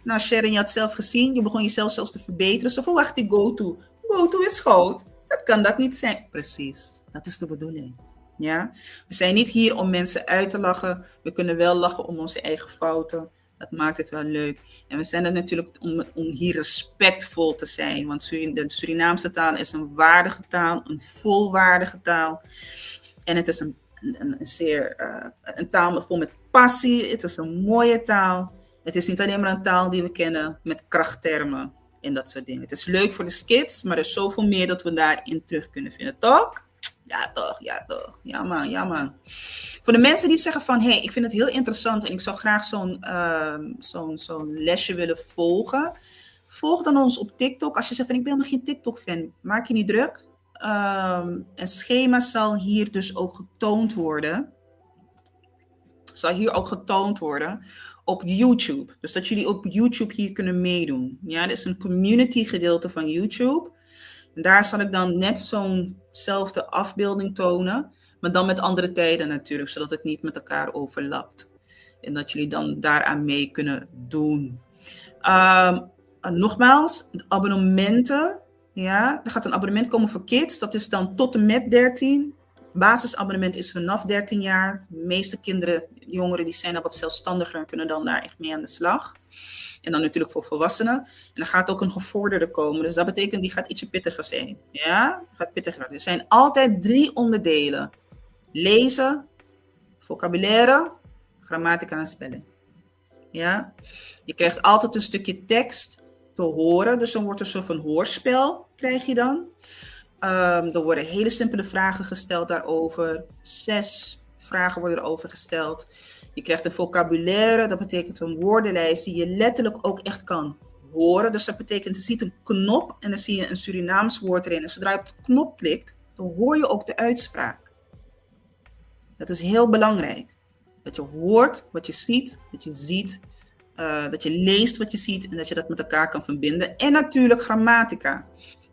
S1: Nou Sharon, je had zelf gezien, je begon jezelf zelfs te verbeteren. Zo verwacht die go-to. Go-to is goud. Dat kan dat niet zijn. Precies, dat is de bedoeling. Ja? We zijn niet hier om mensen uit te lachen. We kunnen wel lachen om onze eigen fouten. Dat maakt het wel leuk. En we zijn er natuurlijk om hier respectvol te zijn. Want de Surinaamse taal is een waardige taal, een volwaardige taal. En het is een taal vol met passie. Het is een mooie taal. Het is niet alleen maar een taal die we kennen met krachttermen en dat soort dingen. Het is leuk voor de skits, maar er is zoveel meer dat we daarin terug kunnen vinden. Toch? Ja, toch. Ja, toch. Ja, man. Ja, man. Voor de mensen die zeggen van, ik vind het heel interessant en ik zou graag zo'n lesje willen volgen. Volg dan ons op TikTok. Als je zegt van, ik ben helemaal geen TikTok-fan, maak je niet druk. Een schema zal hier dus ook getoond worden. Op YouTube. Dus dat jullie op YouTube hier kunnen meedoen. Ja, dit is een community gedeelte van YouTube. En daar zal ik dan net zo'nzelfde afbeelding tonen. Maar dan met andere tijden natuurlijk. Zodat het niet met elkaar overlapt. En dat jullie dan daaraan mee kunnen doen. Nogmaals, de abonnementen. Ja, er gaat een abonnement komen voor kids. Dat is dan tot en met 13. Basisabonnement is vanaf 13 jaar. De meeste kinderen, jongeren, die zijn al wat zelfstandiger en kunnen dan daar echt mee aan de slag. En dan natuurlijk voor volwassenen. En er gaat ook een gevorderde komen. Dus dat betekent, die gaat ietsje pittiger zijn. Ja, gaat pittiger. Er zijn altijd 3 onderdelen. Lezen, vocabulaire, grammatica en spelling. Ja, je krijgt altijd een stukje tekst te horen. Dus dan wordt er zo van hoorspel, krijg je dan. Er worden hele simpele vragen gesteld daarover. 6 vragen worden erover gesteld. Je krijgt een vocabulaire, dat betekent een woordenlijst die je letterlijk ook echt kan horen. Dus dat betekent, je ziet een knop en dan zie je een Surinaams woord erin. En zodra je op de knop klikt, dan hoor je ook de uitspraak. Dat is heel belangrijk. Dat je hoort wat je ziet, dat je leest wat je ziet en dat je dat met elkaar kan verbinden. En natuurlijk grammatica.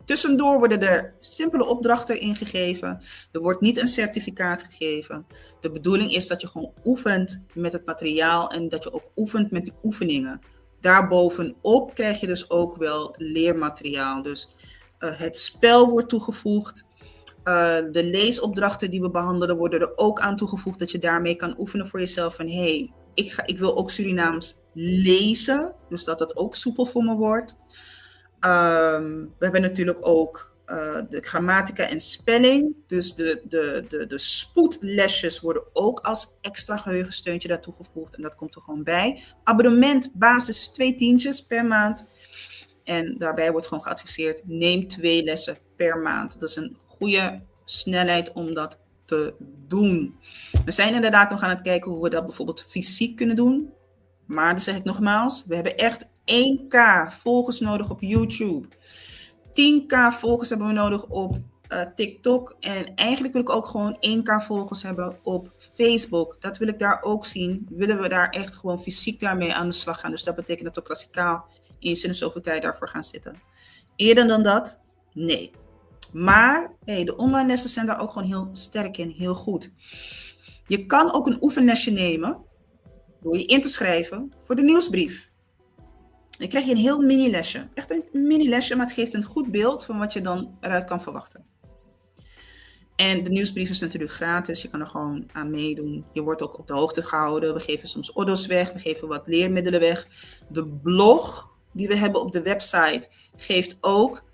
S1: Tussendoor worden er simpele opdrachten ingegeven. Er wordt niet een certificaat gegeven. De bedoeling is dat je gewoon oefent met het materiaal en dat je ook oefent met de oefeningen. Daarbovenop krijg je dus ook wel leermateriaal. Dus het spel wordt toegevoegd. De leesopdrachten die we behandelen worden er ook aan toegevoegd. Dat je daarmee kan oefenen voor jezelf van ik wil ook Surinaams lezen. Dus dat dat ook soepel voor me wordt. We hebben natuurlijk ook de grammatica en spelling. Dus de spoedlesjes worden ook als extra geheugensteuntje daartoe gevoegd. En dat komt er gewoon bij. Abonnement basis is 2 tientjes per maand. En daarbij wordt gewoon geadviseerd, neem 2 lessen per maand. Dat is een goede snelheid om dat te doen. We zijn inderdaad nog aan het kijken hoe we dat bijvoorbeeld fysiek kunnen doen. Maar dan zeg ik nogmaals, we hebben echt 1K volgers nodig op YouTube. 10K volgers hebben we nodig op TikTok. En eigenlijk wil ik ook gewoon 1K volgers hebben op Facebook. Dat wil ik daar ook zien. Willen we daar echt gewoon fysiek daarmee aan de slag gaan. Dus dat betekent dat we klassikaal eens in de zoveel tijd daarvoor gaan zitten. Eerder dan dat? Nee. Maar de online lessen zijn daar ook gewoon heel sterk in. Heel goed. Je kan ook een oefenlesje nemen door je in te schrijven voor de nieuwsbrief. Dan krijg je een heel mini-lesje. Echt een mini-lesje, maar het geeft een goed beeld van wat je dan eruit kan verwachten. En de nieuwsbrief is natuurlijk gratis. Je kan er gewoon aan meedoen. Je wordt ook op de hoogte gehouden. We geven soms oddo's weg. We geven wat leermiddelen weg. De blog die we hebben op de website geeft ook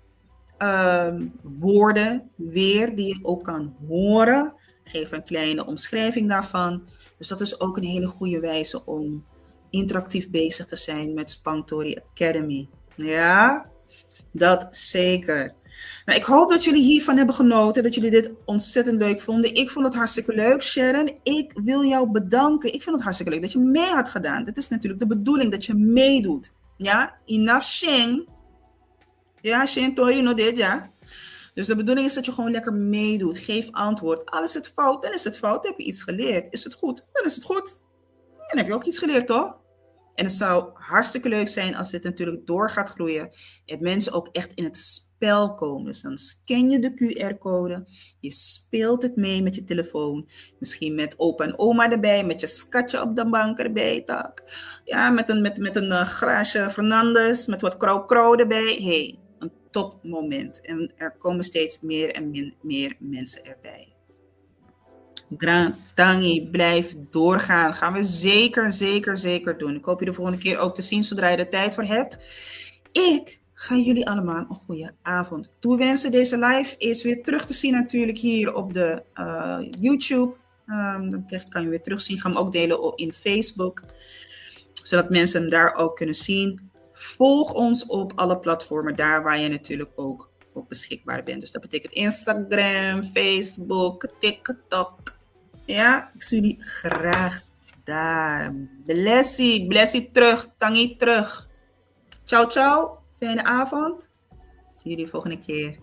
S1: woorden weer die je ook kan horen. Geef een kleine omschrijving daarvan. Dus dat is ook een hele goede wijze om interactief bezig te zijn met Spanktori Academy. Ja, dat zeker. Nou, ik hoop dat jullie hiervan hebben genoten, dat jullie dit ontzettend leuk vonden. Ik vond het hartstikke leuk, Sharon. Ik wil jou bedanken. Ik vind het hartstikke leuk dat je mee had gedaan. Dit is natuurlijk de bedoeling, dat je meedoet. Ja, enough shing. Ja, shing, toy, you know dit, ja. Dus de bedoeling is dat je gewoon lekker meedoet. Geef antwoord. Al is het fout, dan is het fout. Heb je iets geleerd? Is het goed? Dan is het goed. Dan heb je ook iets geleerd, toch? En het zou hartstikke leuk zijn als dit natuurlijk door gaat groeien. En mensen ook echt in het spel komen. Dus dan scan je de QR-code. Je speelt het mee met je telefoon. Misschien met opa en oma erbij. Met je schatje op de bank erbij. Tak. Ja, met een glaasje Fernandes. Met wat krauw erbij. Hey, een topmoment. En er komen steeds meer en meer mensen erbij. Grand Tangi, blijf doorgaan. Gaan we zeker doen. Ik hoop je de volgende keer ook te zien zodra je er tijd voor hebt. Ik ga jullie allemaal een goede avond toewensen. Deze live is weer terug te zien natuurlijk hier op de YouTube. Dan kan je weer terugzien. Ik ga hem ook delen in Facebook. Zodat mensen hem daar ook kunnen zien. Volg ons op alle platformen. Daar waar je natuurlijk ook op beschikbaar bent. Dus dat betekent Instagram, Facebook, TikTok. Ja, ik zie jullie graag daar. Blessie terug, Tangi terug. Ciao, ciao. Fijne avond. Zie jullie volgende keer.